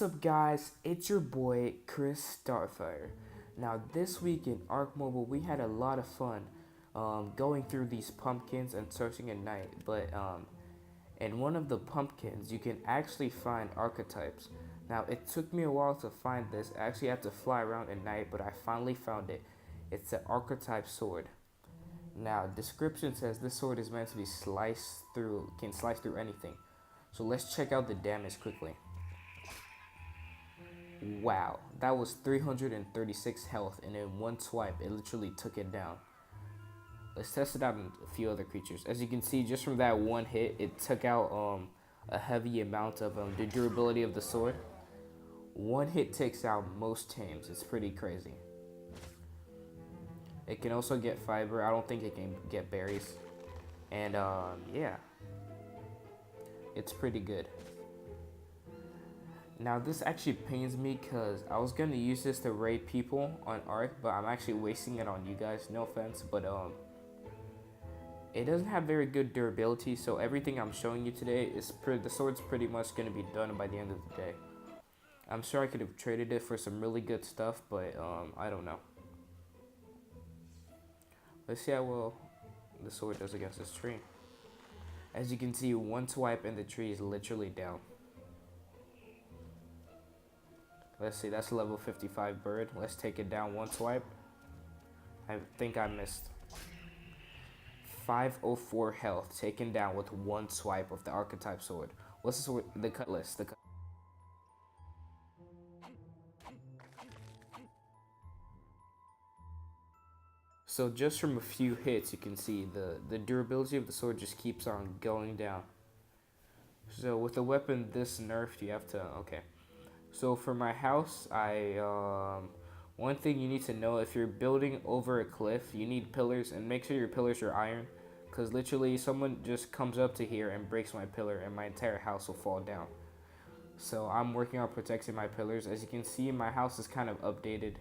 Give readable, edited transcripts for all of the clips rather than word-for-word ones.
What's up, guys? It's your boy Chris Starfire. Now, this week in Ark Mobile, we had a lot of fun going through these pumpkins and searching at night. But in one of the pumpkins, you can actually find archetypes. Now, it took me a while to find this. I actually had to fly around at night, but I finally found it. It's an archetype sword. Now, description says this sword is meant to be can slice through anything. So let's check out the damage quickly. Wow, that was 336 health, and in one swipe, it literally took it down. Let's test it out on a few other creatures. As you can see, just from that one hit, it took out a heavy amount of the durability of the sword. One hit takes out most tames. It's pretty crazy. It can also get fiber. I don't think it can get berries. And yeah, it's pretty good. Now this actually pains me because I was gonna use this to raid people on Ark, but I'm actually wasting it on you guys. No offense, but it doesn't have very good durability. So everything I'm showing you today is the sword's pretty much gonna be done by the end of the day. I'm sure I could have traded it for some really good stuff, but I don't know. Let's see how well the sword does against this tree. As you can see, one swipe and the tree is literally down. Let's see, that's a level 55 bird. Let's take it down one swipe. I think I missed. 504 health taken down with one swipe of the archetype sword. What's the sword? The Cutlass. So just from a few hits, you can see the durability of the sword just keeps on going down. So with a weapon this nerfed, you have to, okay. So for my house, one thing you need to know, if you're building over a cliff, you need pillars, and make sure your pillars are iron, because literally someone just comes up to here and breaks my pillar and my entire house will fall down. So I'm working on protecting my pillars. As you can see, my house is kind of updated.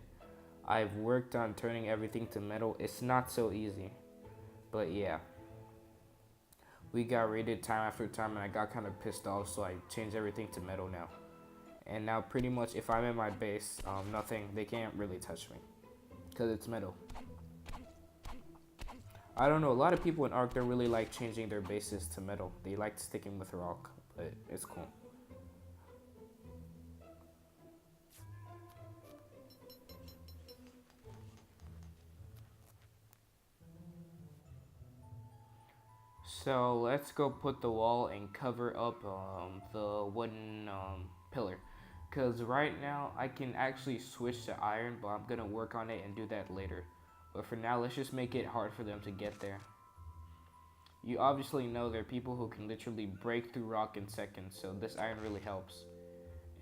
I've worked on turning everything to metal. It's not so easy, but yeah. We got raided time after time and I got kind of pissed off, so I changed everything to metal now. And now pretty much if I'm in my base, they can't really touch me because it's metal. I don't know, a lot of people in Ark don't really like changing their bases to metal. They like sticking with rock, but it's cool. So let's go put the wall and cover up the wooden pillar. Because right now I can actually switch to iron, but I'm going to work on it and do that later. But for now, let's just make it hard for them to get there. You obviously know there are people who can literally break through rock in seconds, so this iron really helps.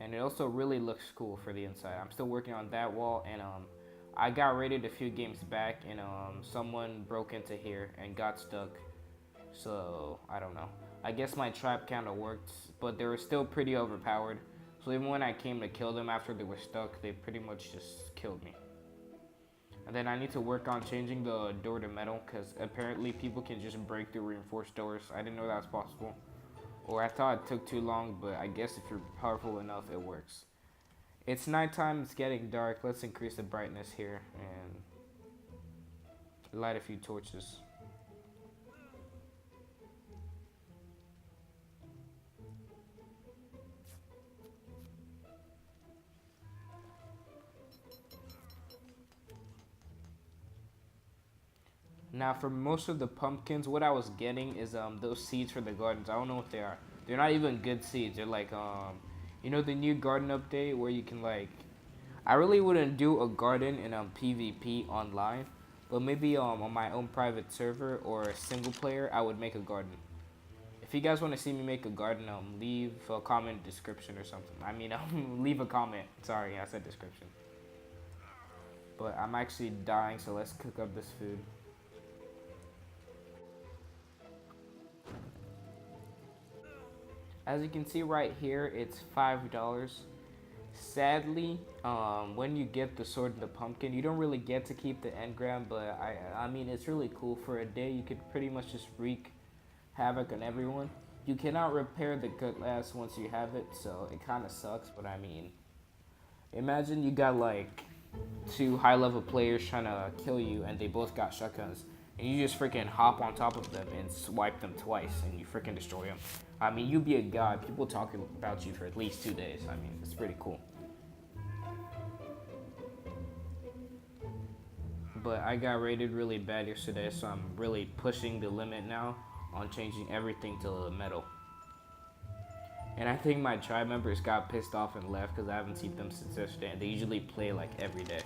And it also really looks cool for the inside. I'm still working on that wall, and I got raided a few games back, and someone broke into here and got stuck. So, I don't know. I guess my trap kind of worked, but they were still pretty overpowered. So even when I came to kill them after they were stuck, they pretty much just killed me. And then I need to work on changing the door to metal, because apparently people can just break through reinforced doors. I didn't know that was possible. Or I thought it took too long, but I guess if you're powerful enough, it works. It's nighttime, it's getting dark. Let's increase the brightness here and light a few torches. Now, for most of the pumpkins, what I was getting is those seeds for the gardens. I don't know what they are. They're not even good seeds. They're like you know, the new garden update where you can like. I really wouldn't do a garden in PvP online, but maybe on my own private server or a single player, I would make a garden. If you guys want to see me make a garden, leave a comment description or something. I mean, leave a comment. Sorry, I said description. But I'm actually dying, so let's cook up this food. As you can see right here, it's $5. Sadly, when you get the sword and the pumpkin, you don't really get to keep the engram, but I mean, it's really cool. For a day, you could pretty much just wreak havoc on everyone. You cannot repair the Cutlass once you have it, so it kind of sucks. But I mean, imagine you got like two high level players trying to kill you, and they both got shotguns, and you just freaking hop on top of them and swipe them twice, and you freaking destroy them. I mean, you'd be a god. People talk about you for at least 2 days. I mean, it's pretty cool. But I got rated really bad yesterday, so I'm really pushing the limit now on changing everything to metal. And I think my tribe members got pissed off and left because I haven't seen them since yesterday. And they usually play like every day.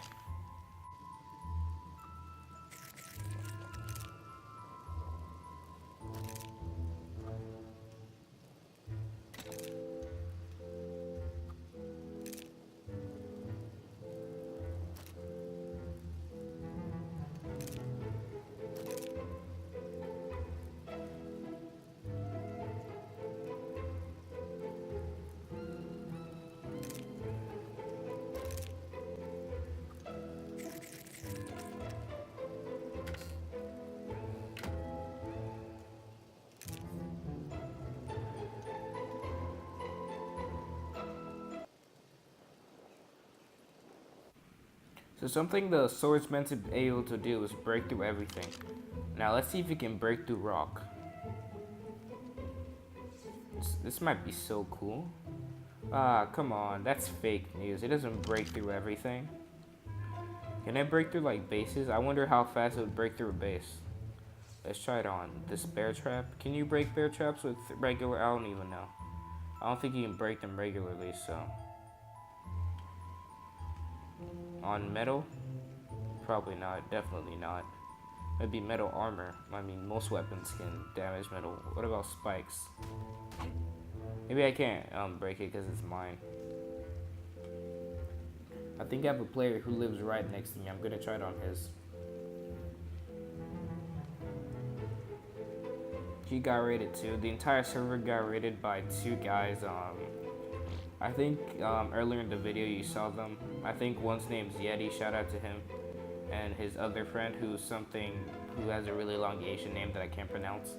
So something the sword's meant to be able to do is break through everything. Now let's see if it can break through rock. This might be so cool. Ah, come on, that's fake news. It doesn't break through everything. Can it break through like bases? I wonder how fast it would break through a base. Let's try it on. This bear trap. Can you break bear traps with regular? I don't even know. I don't think you can break them regularly, so. On metal? Probably not. Definitely not. Maybe metal armor. I mean, most weapons can damage metal. What about spikes? Maybe I can't break it because it's mine. I think I have a player who lives right next to me. I'm gonna try it on his. He got rated too. The entire server got rated by two guys. I think earlier in the video you saw them. I think one's name's Yeti, shout out to him. And his other friend who has a really long Asian name that I can't pronounce.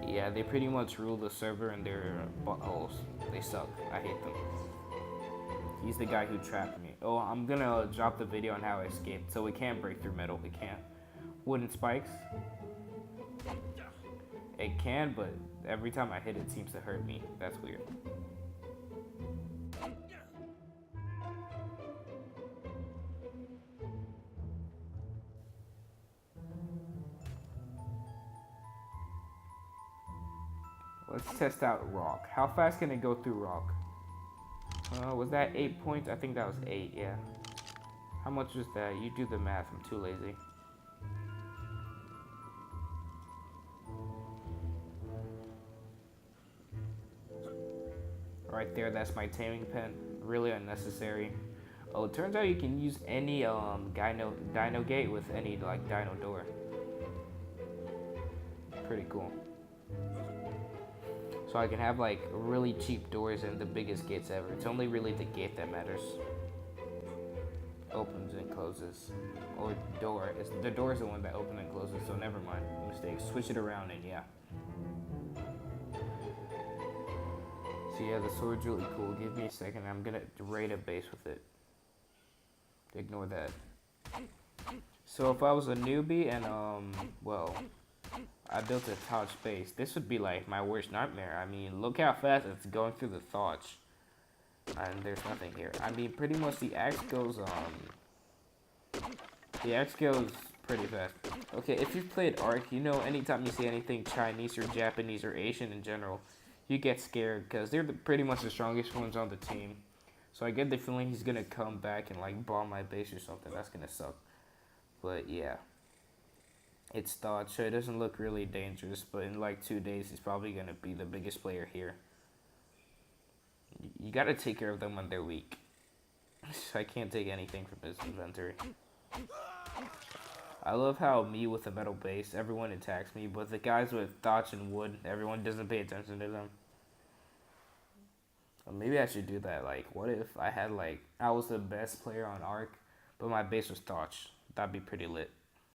Yeah, they pretty much rule the server and they're buttholes. They suck. I hate them. He's the guy who trapped me. Oh, I'm gonna drop the video on how I escaped. So we can't break through metal, we can't. Wooden spikes? It can, but every time I hit it seems to hurt me. That's weird. Let's test out rock. How fast can it go through rock? Was that 8 points? I think that was 8, yeah. How much was that? You do the math, I'm too lazy. Right there, that's my taming pen. Really unnecessary. Oh, it turns out you can use any dino gate with any like dino door. Pretty cool. So I can have like really cheap doors and the biggest gates ever. It's only really the gate that matters. Opens and closes. Or door. The door is the one that opens and closes, so never mind. Mistake. Switch it around and yeah. So yeah, the sword's really cool. Give me a second. I'm gonna raid a base with it. Ignore that. So if I was a newbie and well, I built a Thoth base, this would be like my worst nightmare. I mean, look how fast it's going through the Thoth. And there's nothing here. I mean, pretty much the axe goes pretty fast. Okay, if you've played Ark, you know anytime you see anything Chinese or Japanese or Asian in general, you get scared because they're pretty much the strongest ones on the team. So I get the feeling he's gonna come back and like bomb my base or something. That's gonna suck. But yeah, it's Thoth, so it doesn't look really dangerous. But in like 2 days, he's probably gonna be the biggest player here. You gotta take care of them when they're weak. I can't take anything from his inventory. I love how me with a metal base, everyone attacks me, but the guys with Thoth and wood, everyone doesn't pay attention to them. Well, maybe I should do that. Like, what if I had like, I was the best player on Ark, but my base was Thoth? That'd be pretty lit.